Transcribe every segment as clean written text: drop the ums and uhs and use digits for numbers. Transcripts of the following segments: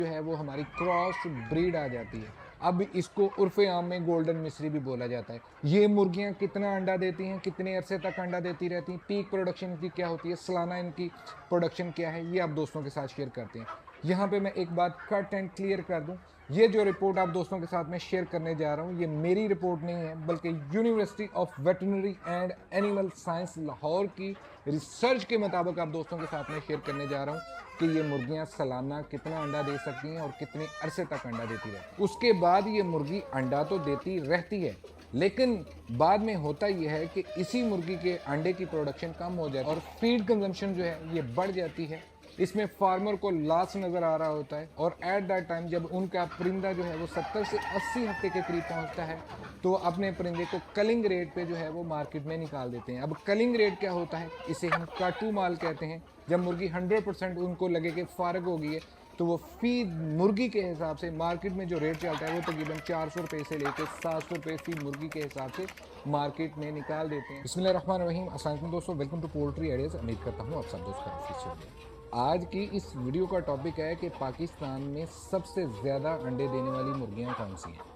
जो है वो हमारी क्रॉस ब्रीड आ जाती है। अब इसको उर्फ़े आम में गोल्डन मिस्री भी बोला जाता है। ये मुर्गियां कितना अंडा देती हैं, कितने अरसे तक अंडा देती रहती हैं, पीक प्रोडक्शन की क्या होती है, सालाना इनकी प्रोडक्शन क्या है, ये आप दोस्तों के साथ शेयर करते हैं। यहाँ पे मैं एक बात कट एंड क्लियर कर दूं, ये जो रिपोर्ट आप दोस्तों के साथ में शेयर करने जा रहा हूँ, ये मेरी रिपोर्ट नहीं है, बल्कि university of veterinary and animal science Lahore की रिसर्च के मुताबिक आप दोस्तों के साथ में शेयर करने जा रहा हूँ कि ये मुर्गियां सालाना कितना अंडा दे सकती हैं और कितने अरसे तक अंडा देती रहती है। उसके बाद ये मुर्गी अंडा तो देती रहती है, लेकिन बाद में होता यह है कि इसी मुर्गी के अंडे की प्रोडक्शन कम हो जाती है और फीड कंजम्पशन जो है ये बढ़ जाती है। इसमें फार्मर को लॉस नज़र आ रहा होता है और एट दैट टाइम जब उनका परिंदा जो है वो 70 से 80 हफ्ते के करीब पहुंचता है तो अपने परिंदे को कलिंग रेट पे जो है वो मार्केट में निकाल देते हैं। अब कलिंग रेट क्या होता है, इसे हम काटू माल कहते हैं। जब मुर्गी 100% उनको लगे कि फारग हो गई है तो वो फी मुर्गी के हिसाब से मार्केट में जो रेट चलता है वो तकरीबन 400 रुपये से लेकर 700 रुपये फी मुर्गी के हिसाब से मार्केट में निकाल देते हैं। बिस्मिल्लाहिर्रहमानिर्रहीम, अस्सलाम वालेकुम दोस्तों, वेलकम टू पोल्ट्री आइडियाज़। उम्मीद करता हूँ आप सब दोस्त का। आज की इस वीडियो का टॉपिक है कि पाकिस्तान में सबसे ज़्यादा अंडे देने वाली मुर्गियां कौन सी हैं।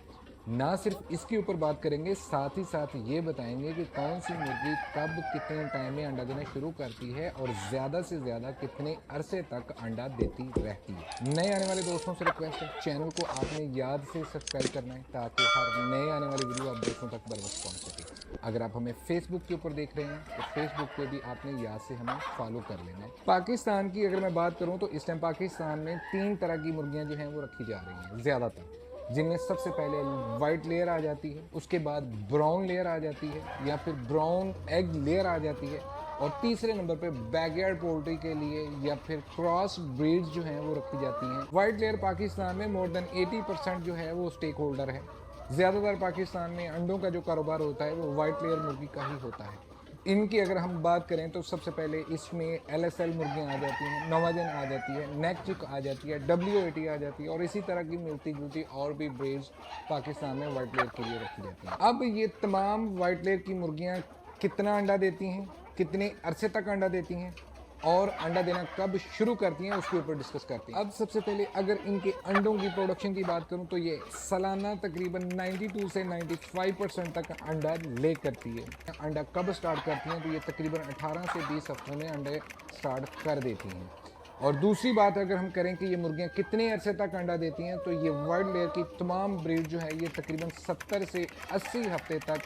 ना सिर्फ इसके ऊपर बात करेंगे, साथ ही साथ ये बताएंगे कि कौन सी मुर्गी कब कितने टाइम में अंडा देना शुरू करती है और ज़्यादा से ज़्यादा कितने अरसे तक अंडा देती रहती है। नए आने वाले दोस्तों से रिक्वेस्ट है, चैनल को आपने याद से सब्सक्राइब करना है ताकि हर नए आने वाली वीडियो आप दोस्तों तक बर वक्त पहुँच सके। अगर आप हमें फेसबुक के ऊपर देख रहे हैं तो फेसबुक पे भी आपने याद से हमें फॉलो कर लेना है। पाकिस्तान की अगर मैं बात करूं तो इस टाइम पाकिस्तान में 3 तरह की मुर्गियां जो हैं वो रखी जा रही हैं ज़्यादातर, जिनमें सबसे पहले वाइट लेयर आ जाती है, उसके बाद ब्राउन लेयर आ जाती है या फिर ब्राउन एग लेयर आ जाती है और तीसरे नंबर पे बैकयार्ड पोल्ट्री के लिए या फिर क्रॉस ब्रीड्स जो हैं वो रखी जाती हैं। वाइट लेयर पाकिस्तान में मोर देन 80% जो है वो स्टेक होल्डर है। ज़्यादातर पाकिस्तान में अंडों का जो कारोबार होता है वो वाइट लेयर मुर्गी का ही होता है। इनकी अगर हम बात करें तो सबसे पहले इसमें LSL मुर्गियाँ आ जाती हैं, नवाजन आ जाती है, नेक चिक आ जाती है, WAT आ जाती है और इसी तरह की मिलती जुलती और भी ब्रीड्स पाकिस्तान में वाइट लेयर के लिए रखी जाती हैं। अब ये तमाम वाइट लेयर की मुर्गियाँ कितना अंडा देती हैं, कितने अरसे तक अंडा देती हैं और अंडा देना कब शुरू करती हैं, उसके ऊपर डिस्कस करते हैं। अब सबसे पहले अगर इनके अंडों की प्रोडक्शन की बात करूं तो ये सालाना तकरीबन 92 से 95% तक अंडा ले करती है। अंडा कब स्टार्ट करती हैं तो ये तकरीबन 18 से 20 हफ्तों में अंडे स्टार्ट कर देती हैं। और दूसरी बात अगर हम करें कि ये मुर्गियां कितने अरसे तक अंडा देती हैं तो ये वाइट लेयर की तमाम ब्रीड जो है ये तकरीबन 70 से 80 हफ्ते तक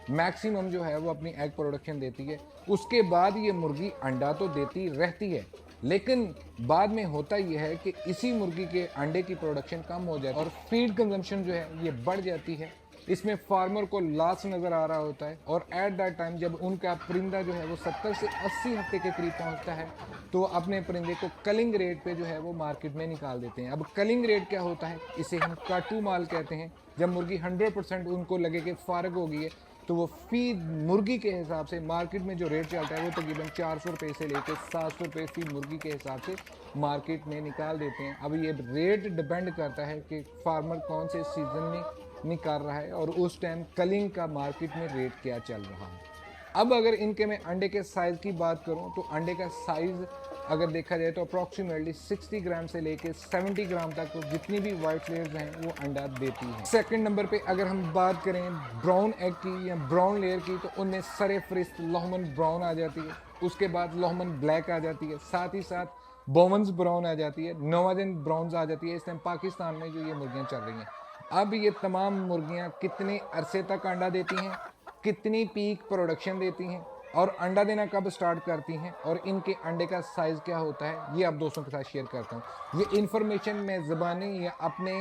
मैक्सिमम जो है वो अपनी एग प्रोडक्शन देती है। उसके बाद ये मुर्गी अंडा तो देती रहती है, लेकिन बाद में होता यह है कि इसी मुर्गी के अंडे की प्रोडक्शन कम हो जाती है और फीड कंजम्पशन जो है ये बढ़ जाती है। इसमें फार्मर को लॉस नज़र आ रहा होता है और एट दैट टाइम जब उनका परिंदा जो है वो 70 से 80 हफ्ते के करीब पहुंचता है तो अपने परिंदे को कलिंग रेट पे जो है वो मार्केट में निकाल देते हैं। अब कलिंग रेट क्या होता है, इसे हम काटू माल कहते हैं। जब मुर्गी 100% उनको लगे कि फारग हो गई है तो वो फी मुर्गी के हिसाब से मार्केट में जो रेट चलता है वो तकरीबन 400 रुपये से लेकर 700 रुपये फी मुर्गी के हिसाब से मार्केट में निकाल देते हैं। अब ये रेट डिपेंड करता है कि फार्मर कौन से सीज़न में निकाल रहा है और उस टाइम कलिंग का मार्केट में रेट क्या चल रहा है। अब अगर इनके मैं अंडे के साइज़ की बात करूं तो अंडे का साइज़ अगर देखा जाए तो अप्रॉक्सीमेटली 60 ग्राम से लेके 70 ग्राम तक जितनी भी वाइट लेयर्स हैं वो अंडा देती हैं। सेकंड नंबर पे अगर हम बात करें ब्राउन एग की या ब्राउन लेयर की तो उनमें सरे फरिस्त लोहमन ब्राउन आ जाती है, उसके बाद लोहमन ब्लैक आ जाती है, साथ ही साथ बोवंस ब्राउन आ जाती है, नोवाजन ब्राउन्स आ जाती है। इस टाइम पाकिस्तान में जो ये मुर्गियाँ चल रही हैं, अब ये तमाम मुर्गियाँ कितने अरसे तक अंडा देती हैं, कितनी पीक प्रोडक्शन देती हैं और अंडा देना कब स्टार्ट करती हैं और इनके अंडे का साइज़ क्या होता है, ये आप दोस्तों के साथ शेयर करता हूँ। ये इन्फॉर्मेशन मैं ज़बानी या अपने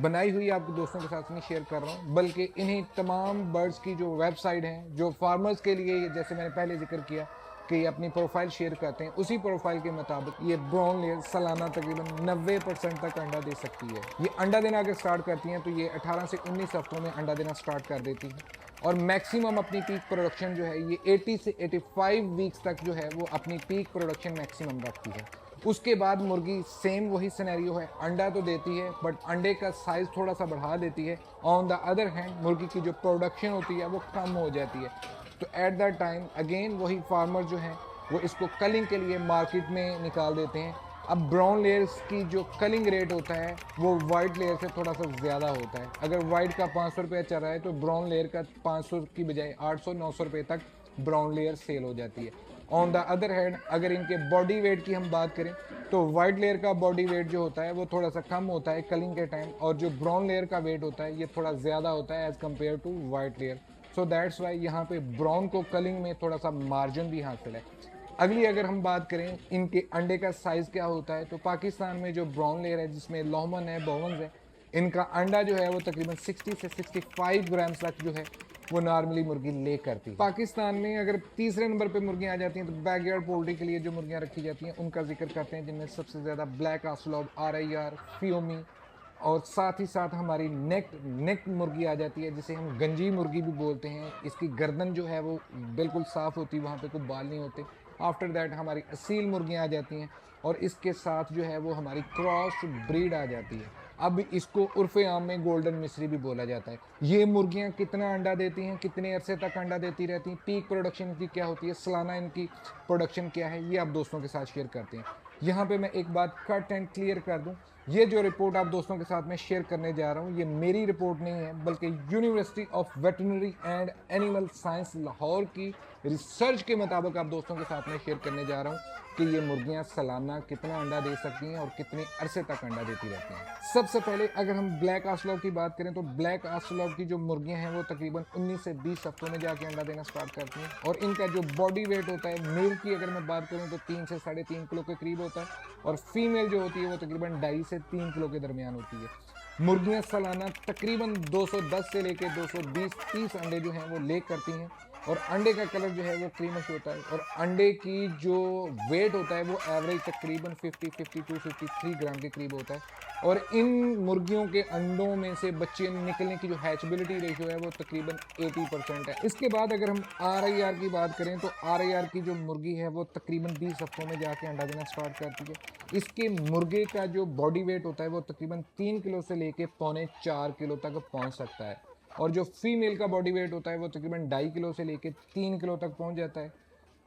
बनाई हुई आपके दोस्तों के साथ नहीं शेयर कर रहा हूँ, बल्कि इन्हीं तमाम बर्ड्स की जो वेबसाइट हैं जो फार्मर्स के लिए, जैसे मैंने पहले जिक्र किया कि अपनी प्रोफाइल शेयर करते हैं, उसी प्रोफाइल के मुताबिक ये ब्राउन लेयर सालाना तकरीबन 90% तक अंडा दे सकती है। ये अंडा देना अगर स्टार्ट करती हैं तो ये 18 से 19 हफ्तों में अंडा देना स्टार्ट कर देती हैं और मैक्सिमम अपनी पीक प्रोडक्शन जो है ये 80 से 85 वीक्स तक जो है वो अपनी पीक प्रोडक्शन मैक्सिमम रखती है। उसके बाद मुर्गी सेम वही सिनेरियो है, अंडा तो देती है बट अंडे का साइज़ थोड़ा सा बढ़ा देती है। ऑन द अदर हैंड मुर्गी की जो प्रोडक्शन होती है वो कम हो जाती है। तो एट दैट टाइम अगेन वही फार्मर जो हैं वो इसको कलिंग के लिए मार्केट में निकाल देते हैं अब ब्राउन लेयर्स की जो कलिंग रेट होता है वो वाइट लेयर से थोड़ा सा ज़्यादा होता है। अगर वाइट का 500 रुपये चल रहा है तो ब्राउन लेयर का 500 की बजाय 800-900 रुपये तक ब्राउन लेयर सेल हो जाती है। ऑन द अदर हैंड अगर इनके बॉडी वेट की हम बात करें तो वाइट लेयर का बॉडी वेट जो होता है वो थोड़ा सा कम होता है कलिंग के टाइम, और जो ब्राउन लेयर का वेट होता है ये थोड़ा ज़्यादा होता है as compare to white layer. So that's why यहाँ पे ब्राउन को कलिंग में थोड़ा सा मार्जिन भी हासिल है। अगली अगर हम बात करें इनके अंडे का साइज़ क्या होता है, तो पाकिस्तान में जो ब्राउन लेयर है जिसमें लोमन है, बोवंस है, इनका अंडा जो है वो तकरीबन 60 से 65 ग्राम तक जो है वो नॉर्मली मुर्गी ले करती है। पाकिस्तान में अगर तीसरे नंबर पे मुर्गियां आ जाती हैं तो बैकयार्ड पोल्ट्री के लिए जो मुर्गियां रखी जाती हैं उनका जिक्र करते हैं, जिनमें सबसे ज़्यादा ब्लैक आस्लॉब, RIR, फियोमी, और साथ ही साथ हमारी नेक मुर्गी आ जाती है जिसे हम गंजी मुर्गी भी बोलते हैं। इसकी गर्दन जो है वो बिल्कुल साफ़ होती है, वहाँ पे कोई बाल नहीं होते। आफ्टर दैट हमारी असील मुर्गियाँ आ जाती हैं और इसके साथ जो है वो हमारी क्रॉस ब्रीड आ जाती है। अब इसको उर्फ़ आम में गोल्डन मिस्री भी बोला जाता है। ये मुर्गियाँ कितना अंडा देती हैं, कितने अरसे तक अंडा देती रहती हैं, पीक प्रोडक्शन इनकी क्या होती है, सालाना इनकी प्रोडक्शन क्या है, ये आप दोस्तों के साथ शेयर करते हैं। यहाँ पे मैं एक बात कट एंड क्लियर कर दूं, ये जो रिपोर्ट आप दोस्तों के साथ में शेयर करने जा रहा हूँ ये मेरी रिपोर्ट नहीं है, बल्कि university of veterinary and animal science Lahore की रिसर्च के मुताबिक आप दोस्तों के साथ में शेयर करने जा रहा हूँ कि ये मुर्गियाँ सालाना कितना अंडा दे सकती हैं और कितने अरसे तक अंडा देती रहती हैं। सबसे पहले अगर हम ब्लैक आस्लॉब की बात करें तो ब्लैक आस्लॉब की जो मुर्गियाँ हैं वो तकरीबन 19 से 20 हफ्तों में जाके अंडा देना स्टार्ट करती हैं, और इनका जो बॉडी वेट होता है मेल की अगर मैं बात करूँ तो 3 से 3.5 किलो के करीब होता है, और फीमेल जो होती है वो तकरीबन 2.5 से 3 किलो के दरमियान होती है। मुर्गियाँ सालाना तकरीबन 210 से लेकर 220-30 अंडे जो हैं वो ले करती हैं, और अंडे का कलर जो है वो क्रीमिश होता है, और अंडे की जो वेट होता है वो एवरेज तकरीबन 52-53 ग्राम के करीब होता है, और इन मुर्गियों के अंडों में से बच्चे निकलने की जो हैचबिलिटी रेशियो है वो तकरीबन 80% है। इसके बाद अगर हम RIR की बात करें तो RIR की जो मुर्गी है वो तकरीबन 20 हफ्तों में जाके अंडा देना स्टार्ट करती है। इसके मुर्गे का जो बॉडी वेट होता है वो तकरीबन 3 किलो से लेके 3.25 किलो तक पहुंच सकता है, और जो फीमेल का बॉडी वेट होता है वो तकरीबन 2.5 किलो से लेके 3 किलो तक पहुंच जाता है।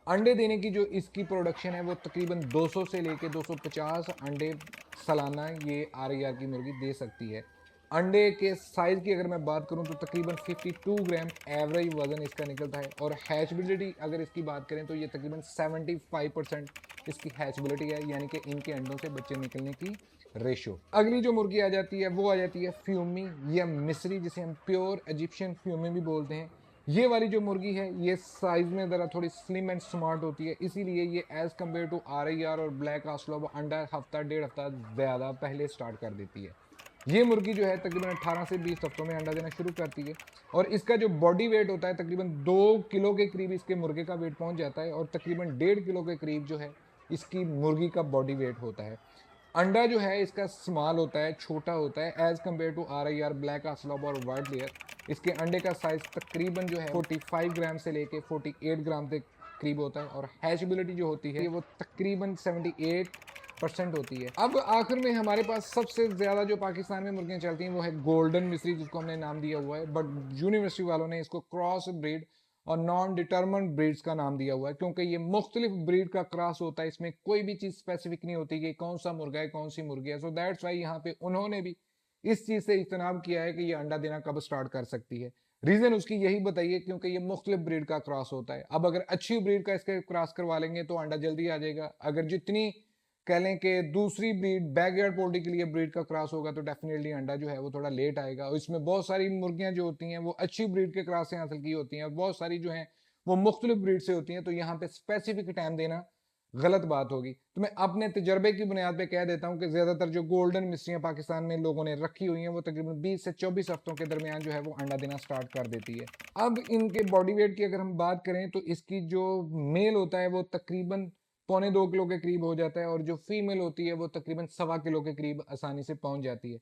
अंडे देने की जो इसकी प्रोडक्शन है वो तकरीबन 200 से लेके 250 अंडे सालाना ये RIR की मुर्गी दे सकती है। अंडे के साइज़ की अगर मैं बात करूं तो तकरीबन 52 ग्राम एवरेज वज़न इसका निकलता है, और हैचबिलिटी अगर इसकी बात करें तो ये तकरीबन 75% इसकी हैचबिलिटी है, यानी कि इनके अंडों से बच्चे निकलने की रेशो। अगली जो मुर्गी आ जाती है वो आ जाती है फ्यूमी या मिस्री, जिसे हम प्योर इजिप्शियन फ्यूमी भी बोलते हैं। ये वाली जो मुर्गी है ये साइज में ज़रा थोड़ी स्लिम एंड स्मार्ट होती है, इसीलिए ये एज़ कम्पेयर टू RIR और ब्लैक आस्लॉब अंडा हफ्ता 1.5 हफ्ता ज़्यादा पहले स्टार्ट कर देती है। ये मुर्गी जो है तकरीबन 18 से 20 हफ्तों में अंडा देना शुरू करती है, और इसका जो बॉडी वेट होता है तकरीबन 2 किलो के करीब इसके मुर्गे का वेट पहुंच जाता है, और तकरीबन 1.5 किलो के करीब जो है इसकी मुर्गी का बॉडी वेट होता है। अंडा जो है इसका स्मॉल होता है, छोटा होता है as compare to RIR, black आस्लॉब और वाइट लेयर। इसके अंडे का साइज तकरीबन जो है 45 ग्राम से लेके 48 ग्राम तक करीब होता है, और हैचबिलिटी जो होती है वो तकरीबन 78% होती है। अब आखिर में हमारे पास सबसे ज़्यादा जो पाकिस्तान में मुर्गियाँ चलती हैं वो है गोल्डन मिस्री, जिसको हमने नाम दिया हुआ है, बट यूनिवर्सिटी वालों ने इसको क्रॉस ब्रीड और नॉन डिटर्मन्ड ब्रीड्स का नाम दिया हुआ है, क्योंकि ये मुख्तलिफ ब्रीड का क्रॉस होता है। इसमें कोई भी चीज़ स्पेसिफिक नहीं होती कि कौन सा मुर्गा है, कौन सी मुर्गी है। सो दैट्स वाई यहाँ पे उन्होंने भी इस चीज़ से इज्तनाब किया है कि ये अंडा देना कब स्टार्ट कर सकती है। रीज़न उसकी यही बताइए, क्योंकि ये मुख्तलिफ ब्रीड का क्रॉस होता है। अब अगर अच्छी ब्रीड का इसके क्रॉस करवा लेंगे तो अंडा जल्दी आ जाएगा। अगर जितनी कह लें कि दूसरी ब्रीड बैकयार्ड पोल्ट्री के लिए ब्रीड का क्रॉस होगा तो डेफिनेटली अंडा जो है वो थोड़ा लेट आएगा, और इसमें बहुत सारी मुर्गियां जो होती हैं वो अच्छी ब्रीड के क्रॉस से हासिल की होती हैं, और बहुत सारी जो हैं वो मुख्तलिफ ब्रीड से होती हैं, तो यहाँ पे स्पेसिफिक टाइम देना गलत बात होगी। तो मैं अपने तजर्बे की बुनियाद पे कह देता हूँ कि ज़्यादातर जो गोल्डन मिस्रियाँ पाकिस्तान में लोगों ने रखी हुई हैं वो तकरीबन 20 से 24 हफ्तों के दरमियान जो है वो अंडा देना स्टार्ट कर देती है। अब इनके बॉडी वेट की अगर हम बात करें तो इसकी जो मेल होता है वो तकरीबन 1.25 किलो के करीब हो जाता है, और जो फीमेल होती है वो तकरीबन 1.25 किलो के करीब आसानी से पहुंच जाती है।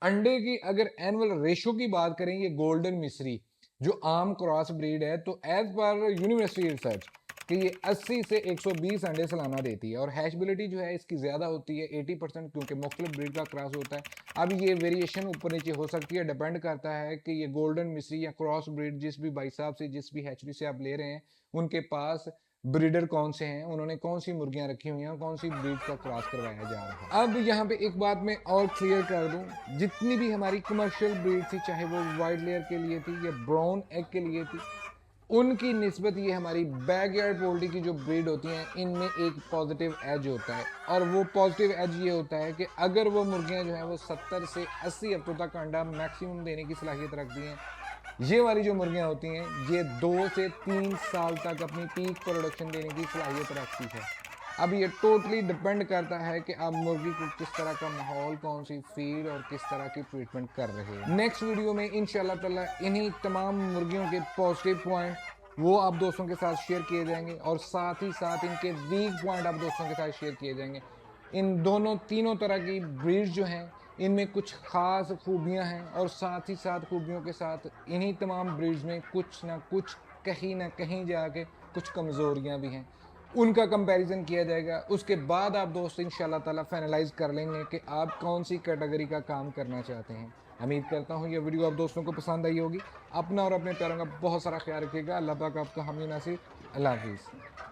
अंडे की अगर एनुअल रेशो की बात करें, ये गोल्डन मिस्री जो आम क्रॉस ब्रीड है, तो एज पर यूनिवर्सिटी रिसर्च कि ये 80 से 120 अंडे सालाना देती है, और हैचबिलिटी जो है इसकी ज़्यादा होती है 80%, क्योंकि मुख्तलिफ ब्रीड का क्रॉस होता है। अब ये वेरिएशन ऊपर नीचे हो सकती है, डिपेंड करता है कि ये गोल्डन मिस्री या क्रॉस ब्रीड जिस भी भाई साहब से, जिस भी हैचरी से आप ले रहे हैं, उनके पास ब्रीडर कौन से हैं, उन्होंने कौन सी मुर्गियां रखी हुई हैं, कौन सी ब्रीड का क्रॉस करवाया जा रहा है। अब यहाँ पे एक बात मैं और क्लियर कर दूं, जितनी भी हमारी कमर्शियल ब्रीड थी, चाहे वो वाइट लेयर के लिए थी या ब्राउन एग के लिए थी, उनकी निस्बत ये हमारी बैकयार्ड पोल्ट्री की जो ब्रीड होती हैं, इनमें एक पॉजिटिव एज होता है। और वो पॉजिटिव एज ये होता है कि अगर वो मुर्गियां जो हैं वो 70 से 80 हफ्तों तक अंडा मैक्सिमम देने की सलाहियत रखती हैं, ये वाली जो मुर्गियां होती हैं ये 2 से 3 साल तक अपनी पीक प्रोडक्शन देने की सलाहियत रखती है। अब ये टोटली डिपेंड करता है कि आप मुर्गी को किस तरह का माहौल, कौन सी फीड और किस तरह की ट्रीटमेंट कर रहे हैं। नेक्स्ट वीडियो में इंशाल्लाह ताला इन्हीं तमाम मुर्गियों के पॉजिटिव पॉइंट वो आप दोस्तों के साथ शेयर किए जाएंगे और साथ ही साथ इनके वीक पॉइंट आप दोस्तों के साथ शेयर किए जाएंगे। इन दोनों तीनों तरह की ब्रीड्स जो हैं, इनमें कुछ ख़ास खूबियां हैं और साथ ही साथ खूबियों के साथ इन्हीं तमाम ब्रीड्स में कुछ ना कुछ, कहीं ना कहीं जाके कुछ कमज़ोरियां भी हैं। उनका कंपैरिजन किया जाएगा। उसके बाद आप दोस्त इंशाल्लाह ताला फाइनलाइज कर लेंगे कि आप कौन सी कैटेगरी का काम करना चाहते हैं। उम्मीद करता हूँ ये वीडियो आप दोस्तों को पसंद आई होगी। अपना और अपने प्यारों का बहुत सारा ख्याल रखिएगा। अल्लाह पाक आपका हामी नासिर। अल्लाह हाफिज़।